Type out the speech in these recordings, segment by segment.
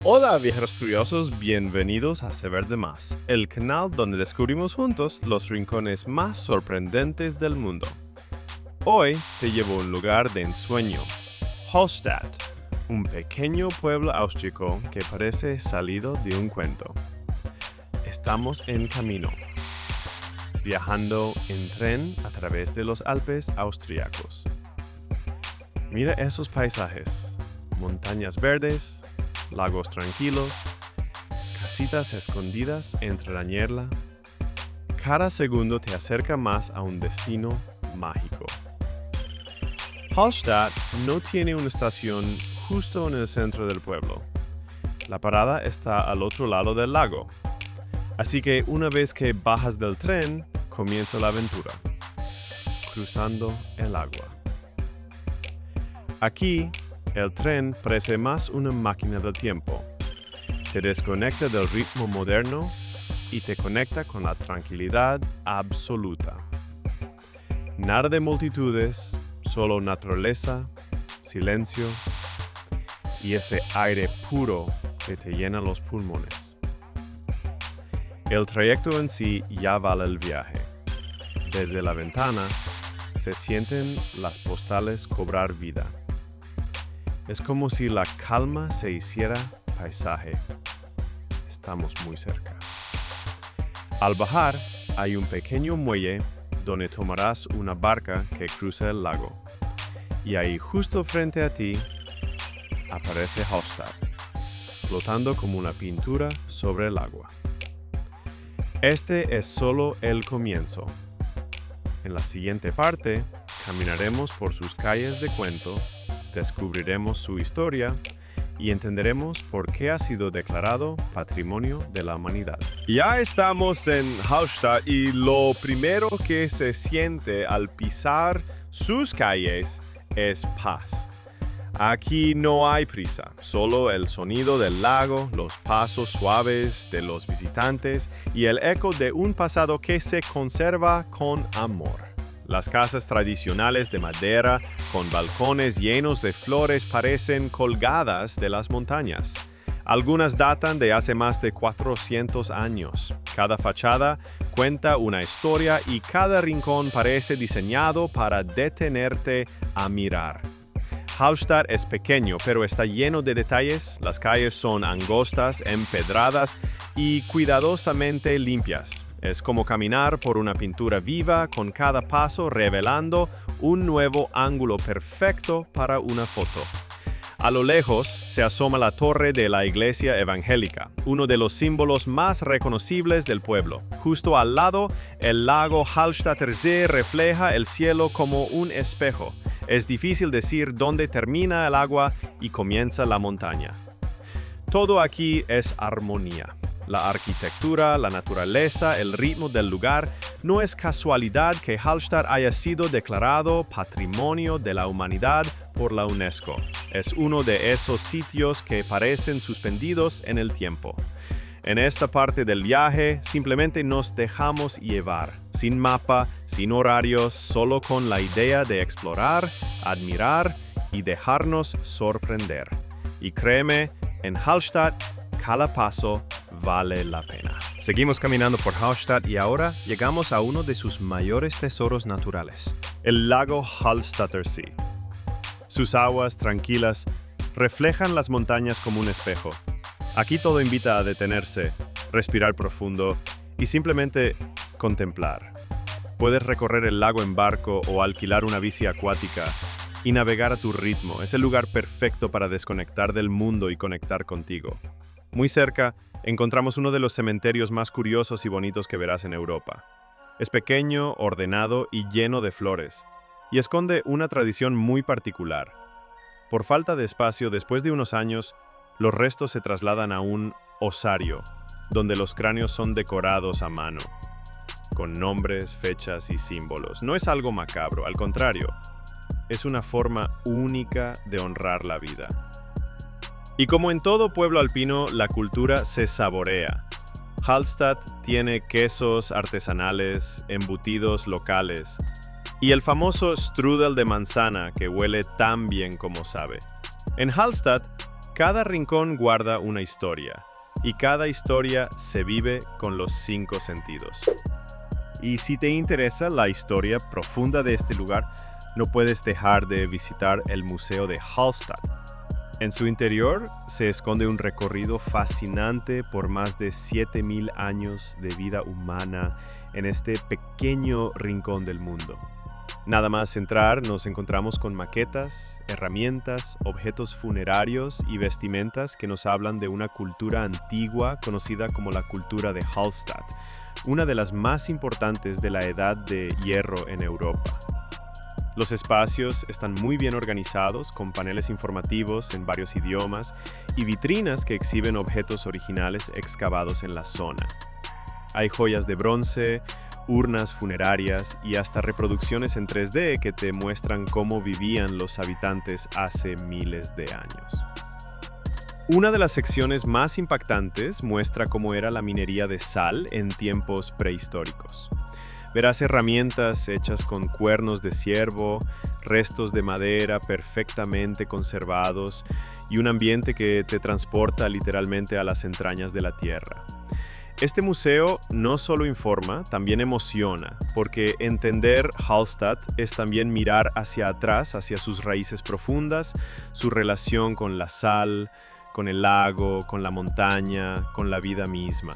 Hola viajeros curiosos, bienvenidos a Saber de Más, el canal donde descubrimos juntos los rincones más sorprendentes del mundo. Hoy te llevo a un lugar de ensueño, Hallstatt, un pequeño pueblo austríaco que parece salido de un cuento. Estamos en camino, viajando en tren a través de los Alpes austríacos. Mira esos paisajes, montañas verdes, lagos tranquilos, casitas escondidas entre la niebla. Cada segundo te acerca más a un destino mágico. Hallstatt no tiene una estación justo en el centro del pueblo. La parada está al otro lado del lago. Así que una vez que bajas del tren, comienza la aventura, cruzando el agua. Aquí, el tren parece más una máquina del tiempo. Te desconecta del ritmo moderno y te conecta con la tranquilidad absoluta. Nada de multitudes, solo naturaleza, silencio y ese aire puro que te llena los pulmones. El trayecto en sí ya vale el viaje. Desde la ventana se sienten las postales cobrar vida. Es como si la calma se hiciera paisaje. Estamos muy cerca. Al bajar, hay un pequeño muelle donde tomarás una barca que cruza el lago. Y ahí justo frente a ti aparece Hallstatt, flotando como una pintura sobre el agua. Este es solo el comienzo. En la siguiente parte, caminaremos por sus calles de cuento, descubriremos su historia y entenderemos por qué ha sido declarado Patrimonio de la Humanidad. Ya estamos en Hallstatt y lo primero que se siente al pisar sus calles es paz. Aquí no hay prisa, solo el sonido del lago, los pasos suaves de los visitantes y el eco de un pasado que se conserva con amor. Las casas tradicionales de madera con balcones llenos de flores parecen colgadas de las montañas. Algunas datan de hace más de 400 años. Cada fachada cuenta una historia y cada rincón parece diseñado para detenerte a mirar. Hallstatt es pequeño, pero está lleno de detalles. Las calles son angostas, empedradas y cuidadosamente limpias. Es como caminar por una pintura viva, con cada paso revelando un nuevo ángulo perfecto para una foto. A lo lejos se asoma la torre de la iglesia evangélica, uno de los símbolos más reconocibles del pueblo. Justo al lado, el lago Hallstatter See refleja el cielo como un espejo. Es difícil decir dónde termina el agua y comienza la montaña. Todo aquí es armonía. La arquitectura, la naturaleza, el ritmo del lugar. No es casualidad que Hallstatt haya sido declarado Patrimonio de la Humanidad por la UNESCO. Es uno de esos sitios que parecen suspendidos en el tiempo. En esta parte del viaje simplemente nos dejamos llevar, sin mapa, sin horarios, solo con la idea de explorar, admirar y dejarnos sorprender. Y créeme, en Hallstatt, cada paso vale la pena. Seguimos caminando por Hallstatt y ahora llegamos a uno de sus mayores tesoros naturales, el lago Hallstatter See. Sus aguas tranquilas reflejan las montañas como un espejo. Aquí todo invita a detenerse, respirar profundo y simplemente contemplar. Puedes recorrer el lago en barco o alquilar una bici acuática y navegar a tu ritmo. Es el lugar perfecto para desconectar del mundo y conectar contigo. Muy cerca, encontramos uno de los cementerios más curiosos y bonitos que verás en Europa. Es pequeño, ordenado y lleno de flores, y esconde una tradición muy particular. Por falta de espacio, después de unos años, los restos se trasladan a un osario, donde los cráneos son decorados a mano, con nombres, fechas y símbolos. No es algo macabro, al contrario, es una forma única de honrar la vida. Y como en todo pueblo alpino, la cultura se saborea. Hallstatt tiene quesos artesanales, embutidos locales y el famoso strudel de manzana que huele tan bien como sabe. En Hallstatt, Cada rincón guarda una historia, y cada historia se vive con los 5 sentidos. Y si te interesa la historia profunda de este lugar, no puedes dejar de visitar el Museo de Hallstatt. En su interior se esconde un recorrido fascinante por más de 7.000 años de vida humana en este pequeño rincón del mundo. Nada más entrar, nos encontramos con maquetas, herramientas, objetos funerarios y vestimentas que nos hablan de una cultura antigua conocida como la cultura de Hallstatt, una de las más importantes de la Edad de Hierro en Europa. Los espacios están muy bien organizados, con paneles informativos en varios idiomas y vitrinas que exhiben objetos originales excavados en la zona. Hay joyas de bronce, urnas funerarias y hasta reproducciones en 3D que te muestran cómo vivían los habitantes hace miles de años. Una de las secciones más impactantes muestra cómo era la minería de sal en tiempos prehistóricos. Verás herramientas hechas con cuernos de ciervo, restos de madera perfectamente conservados y un ambiente que te transporta literalmente a las entrañas de la tierra. Este museo no solo informa, también emociona, porque entender Hallstatt es también mirar hacia atrás, hacia sus raíces profundas, su relación con la sal, con el lago, con la montaña, con la vida misma.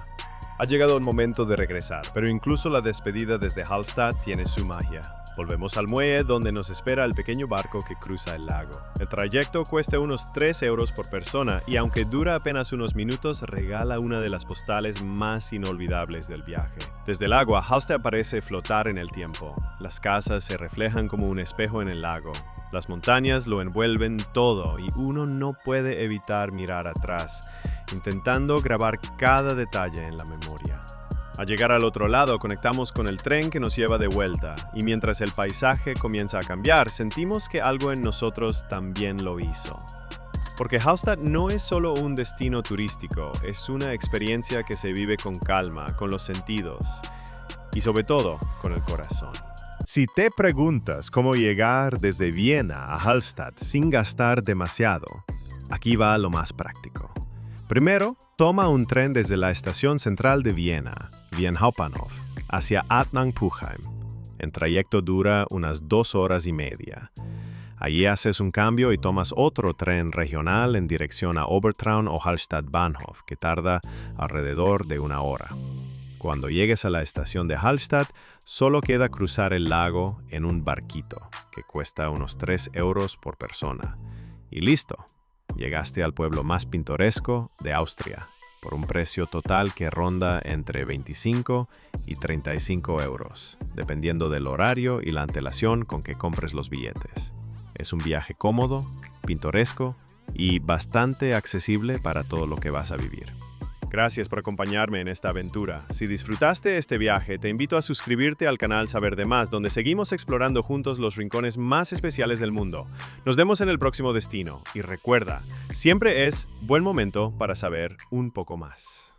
Ha llegado el momento de regresar, pero incluso la despedida desde Hallstatt tiene su magia. Volvemos al muelle donde nos espera el pequeño barco que cruza el lago. El trayecto cuesta unos 3 euros por persona y aunque dura apenas unos minutos, regala una de las postales más inolvidables del viaje. Desde el agua, Hallstatt parece flotar en el tiempo. Las casas se reflejan como un espejo en el lago. Las montañas lo envuelven todo y uno no puede evitar mirar atrás, intentando grabar cada detalle en la memoria. Al llegar al otro lado, conectamos con el tren que nos lleva de vuelta, y mientras el paisaje comienza a cambiar, sentimos que algo en nosotros también lo hizo. Porque Hallstatt no es solo un destino turístico, es una experiencia que se vive con calma, con los sentidos, y sobre todo, con el corazón. Si te preguntas cómo llegar desde Viena a Hallstatt sin gastar demasiado, aquí va lo más práctico. Primero, toma un tren desde la estación central de Viena, Wien Hauptbahnhof, hacia Attnang-Puchheim. El trayecto dura unas 2 horas y media. Allí haces un cambio y tomas otro tren regional en dirección a Obertraun o Hallstatt Bahnhof, que tarda alrededor de 1 hora. Cuando llegues a la estación de Hallstatt, solo queda cruzar el lago en un barquito, que cuesta unos 3 euros por persona. Y listo. Llegaste al pueblo más pintoresco de Austria, por un precio total que ronda entre 25 y 35 euros, dependiendo del horario y la antelación con que compres los billetes. Es un viaje cómodo, pintoresco y bastante accesible para todo lo que vas a vivir. Gracias por acompañarme en esta aventura. Si disfrutaste este viaje, te invito a suscribirte al canal Saber de Más, donde seguimos explorando juntos los rincones más especiales del mundo. Nos vemos en el próximo destino y recuerda, siempre es buen momento para saber un poco más.